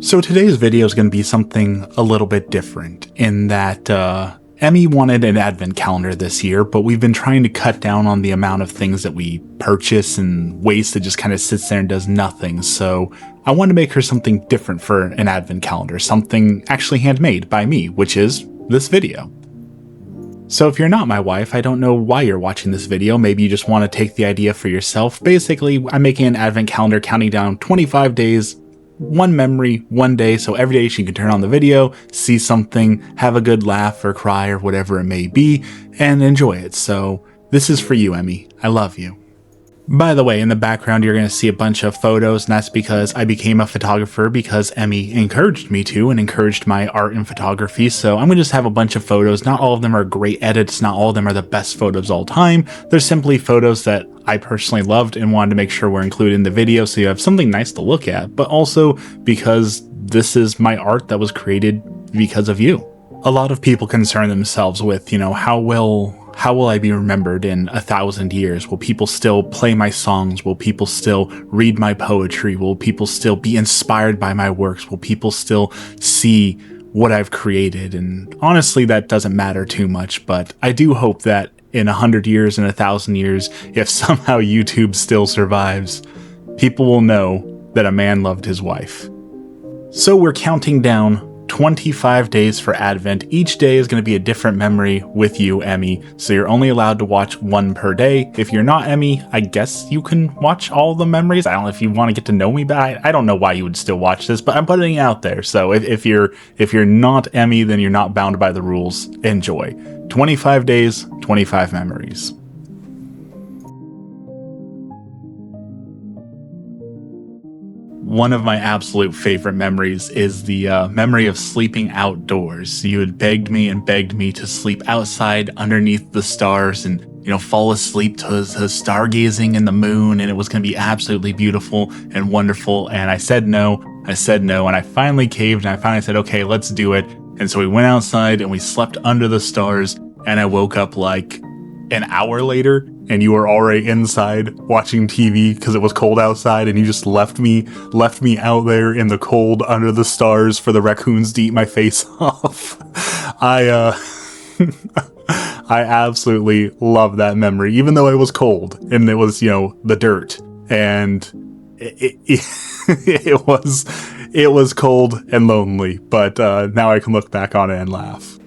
So today's video is going to be something a little bit different in that Emmy wanted an advent calendar this year, but we've been trying to cut down on the amount of things that we purchase and waste that just kind of sits there and does nothing. So I wanted to make her something different for an advent calendar, something actually handmade by me, which is this video. So if you're not my wife, I don't know why you're watching this video. Maybe you just want to take the idea for yourself. Basically, I'm making an advent calendar counting down 25 days, one memory, one day, so every day she can turn on the video, see something, have a good laugh or cry or whatever it may be, and enjoy it. So this is for you, Emmy. I love you. By the way, in the background, you're going to see a bunch of photos, and that's because I became a photographer because Emmy encouraged me to and encouraged my art and photography. So I'm going to just have a bunch of photos. Not all of them are great edits. Not all of them are the best photos all time. They're simply photos that I personally loved and wanted to make sure were included in the video so you have something nice to look at, but also because this is my art that was created because of you. A lot of people concern themselves with, how will I be remembered in 1,000 years? Will people still play my songs? Will people still read my poetry? Will people still be inspired by my works? Will people still see what I've created? And honestly, that doesn't matter too much, but I do hope that in 100 years and 1,000 years, if somehow YouTube still survives, people will know that a man loved his wife. So we're counting down 25 days for Advent. Each day is going to be a different memory with you, Emmy, so you're only allowed to watch one per day. If you're not Emmy, I guess you can watch all the memories. I don't know if you want to get to know me, but I don't know why you would still watch this, but I'm putting it out there. So if you're not Emmy, then you're not bound by the rules. Enjoy. 25 days, 25 memories. One of my absolute favorite memories is the memory of sleeping outdoors. You had begged me to sleep outside underneath the stars and, fall asleep to stargazing in the moon, and it was going to be absolutely beautiful and wonderful. And I said no, and I finally caved, and I finally said, okay, let's do it. And so we went outside and we slept under the stars, and I woke up like an hour later, and you were already inside watching TV because it was cold outside, and you just left me out there in the cold under the stars for the raccoons to eat my face off. I absolutely love that memory, even though it was cold and it was, the dirt, and it was cold and lonely, but now I can look back on it and laugh.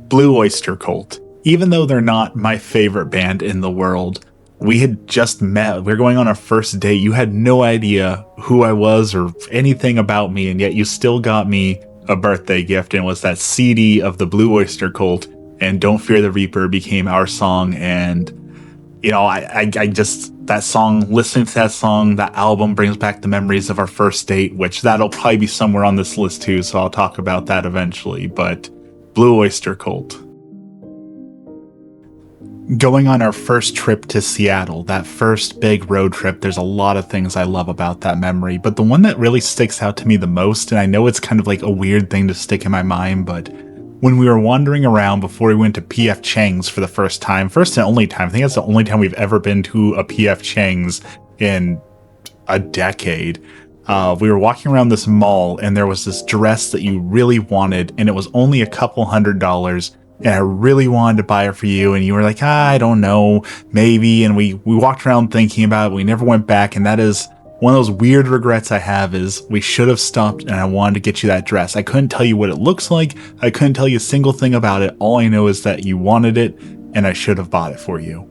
Blue Oyster Cult. Even though they're not my favorite band in the world, we had just met. We were going on our first date. You had no idea who I was or anything about me, and yet you still got me a birthday gift, and it was that CD of the Blue Oyster Cult, and Don't Fear the Reaper became our song. And I just, that song, listening to that song, that album brings back the memories of our first date, which that'll probably be somewhere on this list too, so I'll talk about that eventually. But Blue Oyster Cult. Going on our first trip to Seattle, that first big road trip, there's a lot of things I love about that memory, but the one that really sticks out to me the most, and I know it's kind of like a weird thing to stick in my mind, but when we were wandering around before we went to P.F. Chang's for the first and only time, I think that's the only time we've ever been to a P.F. Chang's in a decade. We were walking around this mall, and there was this dress that you really wanted, and it was only a couple $100, and I really wanted to buy it for you, and you were like, I don't know, maybe, and we walked around thinking about it, we never went back, and that is one of those weird regrets I have, is we should have stopped, and I wanted to get you that dress. I couldn't tell you what it looks like, I couldn't tell you a single thing about it, all I know is that you wanted it, and I should have bought it for you.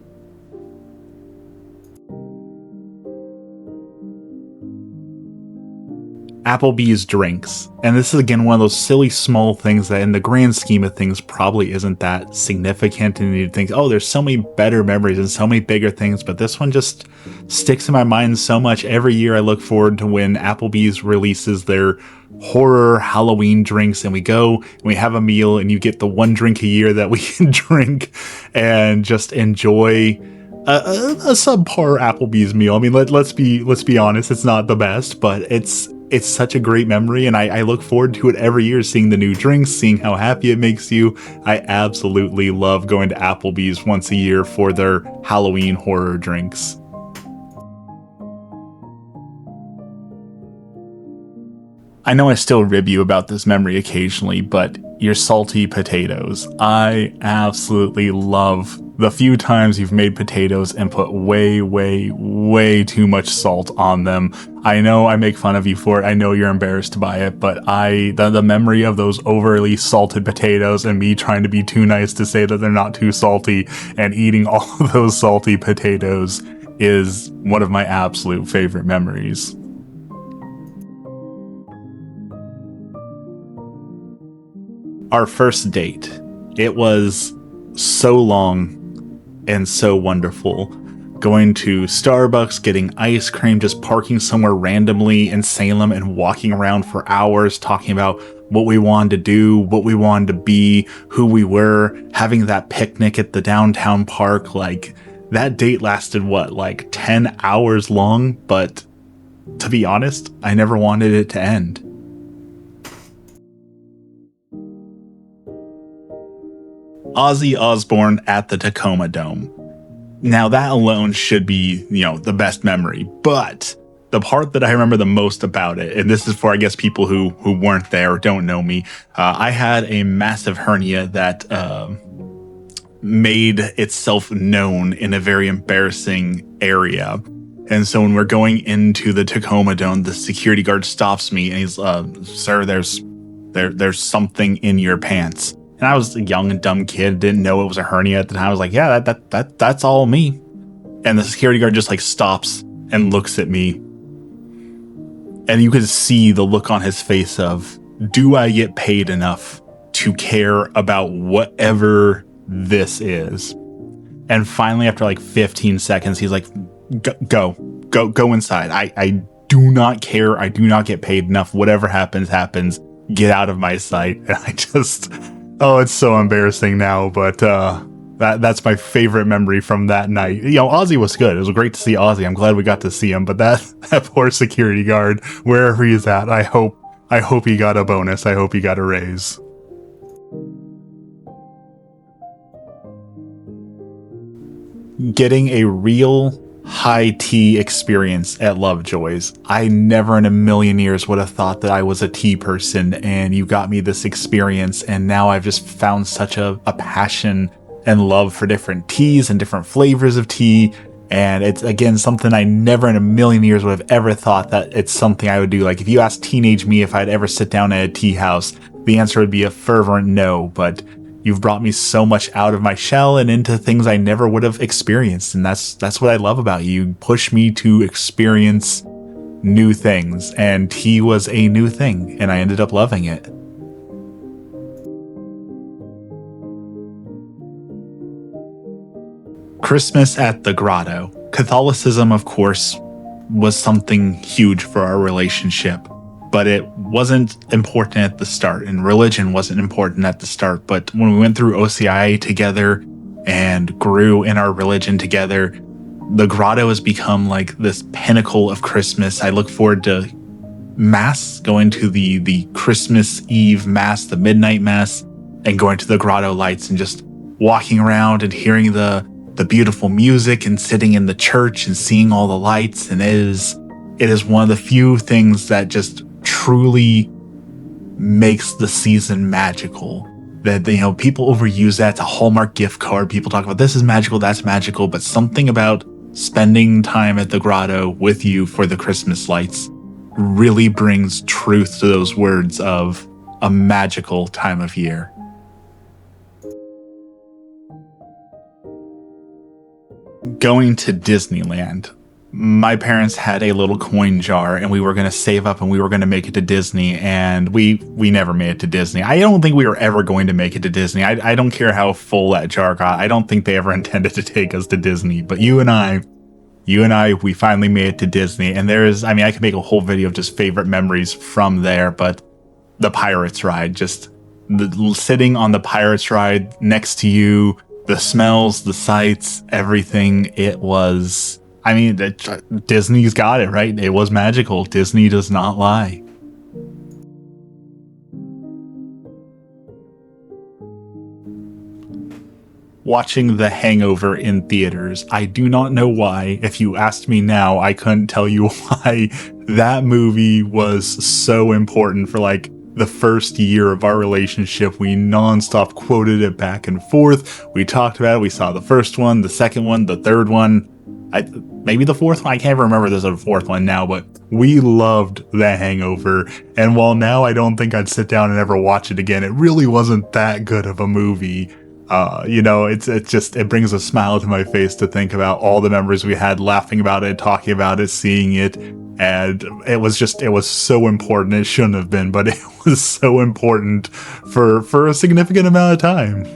Applebee's drinks. And this is again one of those silly small things that in the grand scheme of things probably isn't that significant, and you'd think, oh, there's so many better memories and so many bigger things, but this one just sticks in my mind so much. Every year I look forward to when Applebee's releases their horror Halloween drinks, and we go and we have a meal, and you get the one drink a year that we can drink and just enjoy a subpar Applebee's meal. I mean, let's be honest, it's not the best, but it's such a great memory, and I look forward to it every year, seeing the new drinks, seeing how happy it makes you. I absolutely love going to Applebee's once a year for their Halloween horror drinks. I know I still rib you about this memory occasionally, but your salty potatoes. I absolutely love the few times you've made potatoes and put way, way, way too much salt on them. I know I make fun of you for it. I know you're embarrassed by it, but the memory of those overly salted potatoes and me trying to be too nice to say that they're not too salty and eating all of those salty potatoes is one of my absolute favorite memories. Our first date. It was so long and so wonderful. Going to Starbucks, getting ice cream, just parking somewhere randomly in Salem and walking around for hours talking about what we wanted to do, what we wanted to be, who we were, having that picnic at the downtown park. Like, that date lasted, what, like 10 hours long? But to be honest, I never wanted it to end. Ozzy Osbourne at the Tacoma Dome. Now that alone should be, the best memory, but the part that I remember the most about it, and this is for, I guess, people who weren't there or don't know me, I had a massive hernia that made itself known in a very embarrassing area. And so when we're going into the Tacoma Dome, the security guard stops me and he's, sir, there's something in your pants. And I was a young and dumb kid, didn't know it was a hernia at the time. I was like, yeah, that's all me. And the security guard just like stops and looks at me. And you could see the look on his face of, do I get paid enough to care about whatever this is? And finally, after like 15 seconds, he's like, go inside. I do not care. I do not get paid enough. Whatever happens, happens. Get out of my sight. And I just... Oh, it's so embarrassing now, but that's my favorite memory from that night. Ozzy was good. It was great to see Ozzy. I'm glad we got to see him, but that poor security guard, wherever he's at, I hope he got a bonus. I hope he got a raise. Getting a real high tea experience at Lovejoy's. I never in a million years would have thought that I was a tea person, and you got me this experience, and now I've just found such a passion and love for different teas and different flavors of tea. And it's, again, something I never in a million years would have ever thought that it's something I would do. Like, if you asked teenage me if I'd ever sit down at a tea house, the answer would be a fervent no. But you've brought me so much out of my shell and into things I never would have experienced. And that's what I love about you. You push me to experience new things. And tea was a new thing, and I ended up loving it. Christmas at the Grotto. Catholicism, of course, was something huge for our relationship, but it wasn't important at the start, and religion wasn't important at the start. But when we went through OCI together and grew in our religion together, the Grotto has become like this pinnacle of Christmas. I look forward to Mass, going to the Christmas Eve Mass, the midnight Mass, and going to the Grotto lights and just walking around and hearing the beautiful music and sitting in the church and seeing all the lights. And it is one of the few things that just truly makes the season magical. That, people overuse that. It's a Hallmark gift card. People talk about this is magical, that's magical, but something about spending time at the Grotto with you for the Christmas lights really brings truth to those words of a magical time of year. Going to Disneyland. My parents had a little coin jar, and we were going to save up and we were going to make it to Disney, and we never made it to Disney. I don't think we were ever going to make it to Disney. I don't care how full that jar got. I don't think they ever intended to take us to Disney, but you and I, we finally made it to Disney. And I could make a whole video of just favorite memories from there, but the Pirates ride, just sitting on the Pirates ride next to you, the smells, the sights, everything. It was, Disney's got it, right? It was magical. Disney does not lie. watching The Hangover in theaters. I do not know why. If you asked me now, I couldn't tell you why. That movie was so important for like the first year of our relationship. We nonstop quoted it back and forth. We talked about it. We saw the first one, the second one, the third one. Maybe the fourth one. I can't remember there's a fourth one now, but we loved The Hangover. And while now I don't think I'd sit down and ever watch it again, it really wasn't that good of a movie. It brings a smile to my face to think about all the memories we had laughing about it, talking about it, seeing it. And it was so important. It shouldn't have been, but it was so important for a significant amount of time.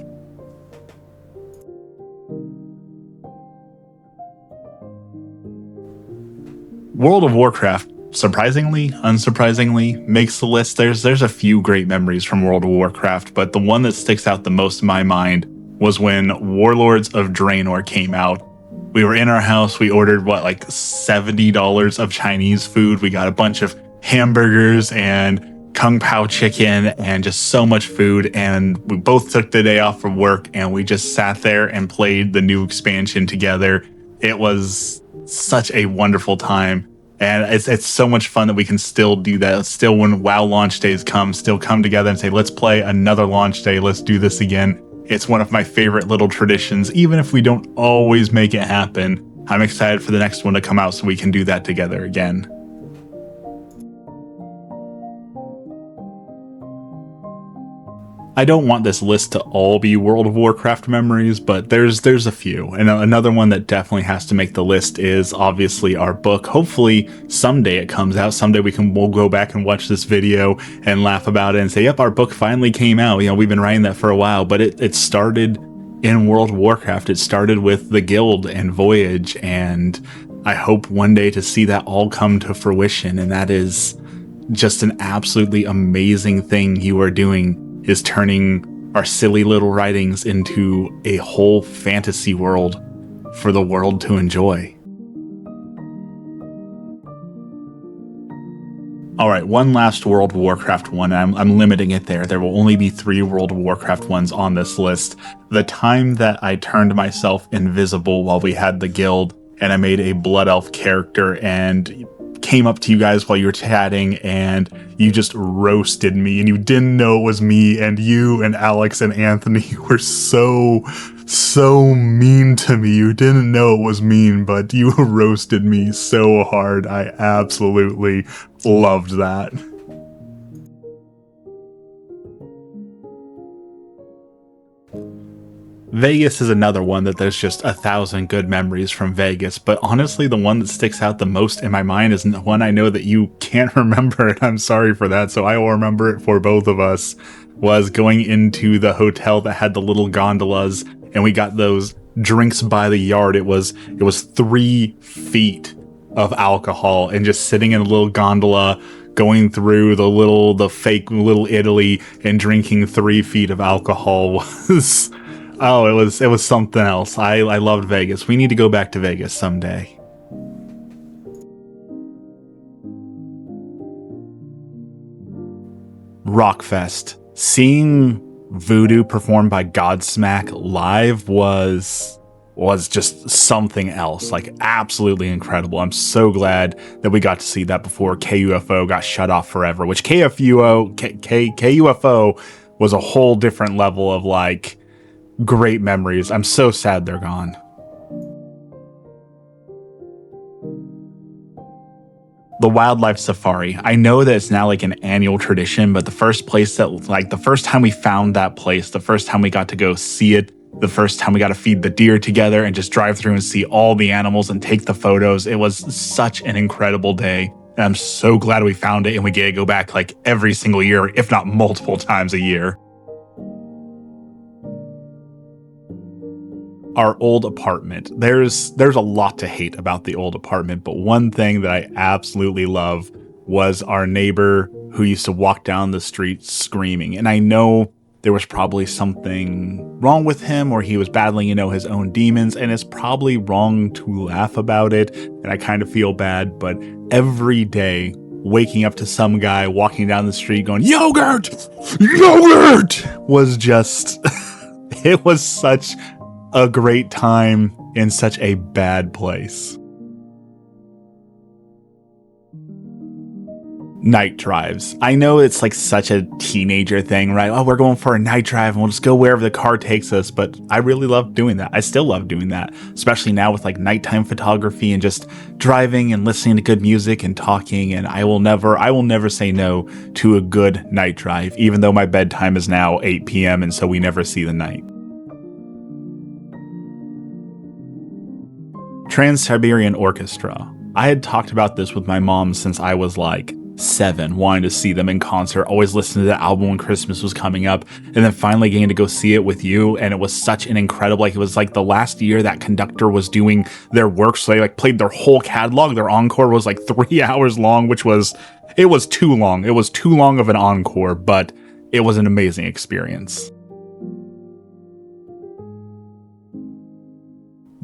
World of Warcraft, surprisingly, unsurprisingly, makes the list. There's a few great memories from World of Warcraft, but the one that sticks out the most in my mind was when Warlords of Draenor came out. We were in our house, we ordered like $70 of Chinese food. We got a bunch of hamburgers and Kung Pao chicken and just so much food, and we both took the day off from work and we just sat there and played the new expansion together. It was such a wonderful time. And it's so much fun that we can still do that. Still, when WoW launch days come, still come together and say, let's play another launch day. Let's do this again. It's one of my favorite little traditions. Even if we don't always make it happen, I'm excited for the next one to come out so we can do that together again. I don't want this list to all be World of Warcraft memories, but there's a few. And another one that definitely has to make the list is obviously our book. Hopefully someday it comes out. Someday we'll go back and watch this video and laugh about it and say, yep, our book finally came out. We've been writing that for a while, but it started in World of Warcraft. It started with the Guild and Voyage, and I hope one day to see that all come to fruition. And that is just an absolutely amazing thing you are doing, is turning our silly little writings into a whole fantasy world for the world to enjoy. Alright, one last World of Warcraft one. I'm limiting it there. There will only be 3 World of Warcraft ones on this list. The time that I turned myself invisible while we had the guild, and I made a Blood Elf character and came up to you guys while you were chatting and you just roasted me and you didn't know it was me, and you and Alex and Anthony were so mean to me. You didn't know it was mean, but you roasted me so hard. I absolutely loved that. Vegas is another one that there's just 1,000 good memories from Vegas, but honestly the one that sticks out the most in my mind is one I know that you can't remember, and I'm sorry for that, so I will remember it for both of us, was going into the hotel that had the little gondolas, and we got those drinks by the yard. It was 3 feet of alcohol, and just sitting in a little gondola, going through the fake Little Italy and drinking 3 feet of alcohol was... Oh, it was something else. I loved Vegas. We need to go back to Vegas someday. Rockfest. Seeing Voodoo performed by Godsmack live was just something else. Like, absolutely incredible. I'm so glad that we got to see that before KUFO got shut off forever, which KUFO was a whole different level of like great memories. I'm so sad they're gone. The wildlife safari. I know that it's now like an annual tradition, but the first time we found that place, the first time we got to go see it, the first time we got to feed the deer together and just drive through and see all the animals and take the photos, it was such an incredible day. And I'm so glad we found it and we get to go back like every single year, if not multiple times a year. Our old apartment. There's a lot to hate about the old apartment, but one thing that I absolutely love was our neighbor who used to walk down the street screaming. And I know there was probably something wrong with him, or he was battling, his own demons, and it's probably wrong to laugh about it, and I kind of feel bad, but every day waking up to some guy walking down the street going, "Yogurt! Yogurt!" was just, it was such a great time in such a bad place. Night drives. I know it's like such a teenager thing, right? Oh, we're going for a night drive and we'll just go wherever the car takes us. But I really love doing that. I still love doing that, especially now with like nighttime photography and just driving and listening to good music and talking. And I will never say no to a good night drive, even though my bedtime is now 8 p.m. and so we never see the night. Trans-Siberian Orchestra. I had talked about this with my mom since I was like 7, wanting to see them in concert, always listening to the album when Christmas was coming up, and then finally getting to go see it with you. And it was such an incredible, like, it was like the last year that conductor was doing their work, so they like played their whole catalog. Their encore was like 3 hours long, which was, it was too long. It was too long of an encore, but it was an amazing experience.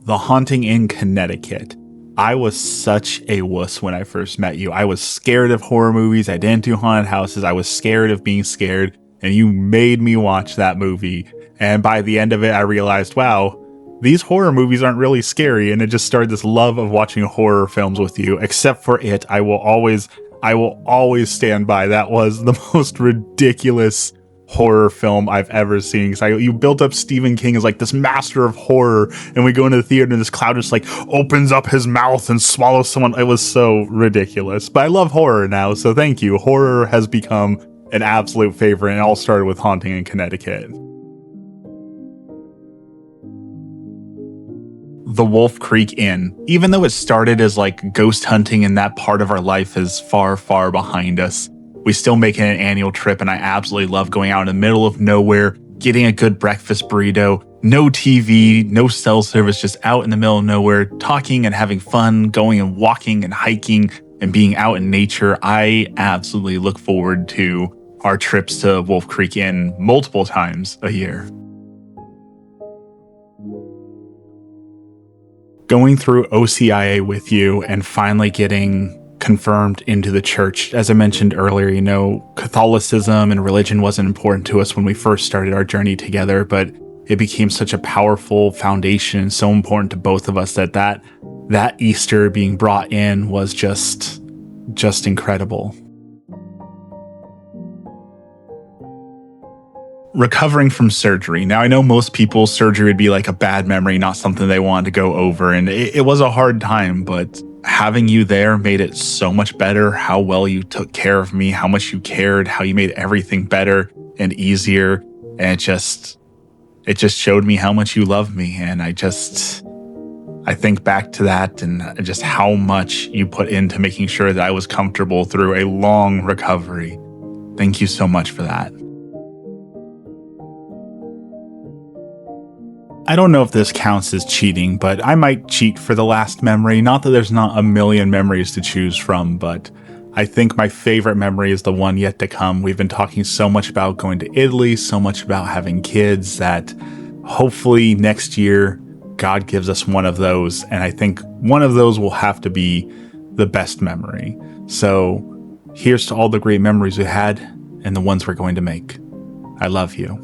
The Haunting in Connecticut. I was such a wuss when I first met you. I was scared of horror movies. I didn't do haunted houses. I was scared of being scared, and you made me watch that movie. And by the end of it, I realized, wow, these horror movies aren't really scary. And it just started this love of watching horror films with you. Except for It, I will always stand by. That was the most ridiculous horror film I've ever seen. Because you built up Stephen King as like this master of horror, and we go into the theater and this cloud just like opens up his mouth and swallows someone. It was so ridiculous. But I love horror now, so thank you. Horror has become an absolute favorite, and it all started with Haunting in Connecticut. The Wolf Creek Inn. Even though it started as like ghost hunting and that part of our life is far, far behind us, we still make it an annual trip, and I absolutely love going out in the middle of nowhere, getting a good breakfast burrito, no TV, no cell service, just out in the middle of nowhere, talking and having fun, going and walking and hiking and being out in nature. I absolutely look forward to our trips to Wolf Creek Inn multiple times a year. Going through OCIA with you and finally getting confirmed into the church. As I mentioned earlier, you know, Catholicism and religion wasn't important to us when we first started our journey together, but it became such a powerful foundation, so important to both of us that Easter being brought in was just incredible. Recovering from surgery. Now, I know most people's surgery would be like a bad memory, not something they wanted to go over, and it was a hard time, but having you there made it so much better. How well you took care of me, how much you cared, how you made everything better and easier, and it just showed me how much you love me. And I think back to that and just how much you put into making sure that I was comfortable through a long recovery. Thank you so much for that. I don't know if this counts as cheating, but I might cheat for the last memory. Not that there's not a million memories to choose from, but I think my favorite memory is the one yet to come. We've been talking so much about going to Italy, so much about having kids, that hopefully next year God gives us one of those. And I think one of those will have to be the best memory. So here's to all the great memories we had and the ones we're going to make. I love you.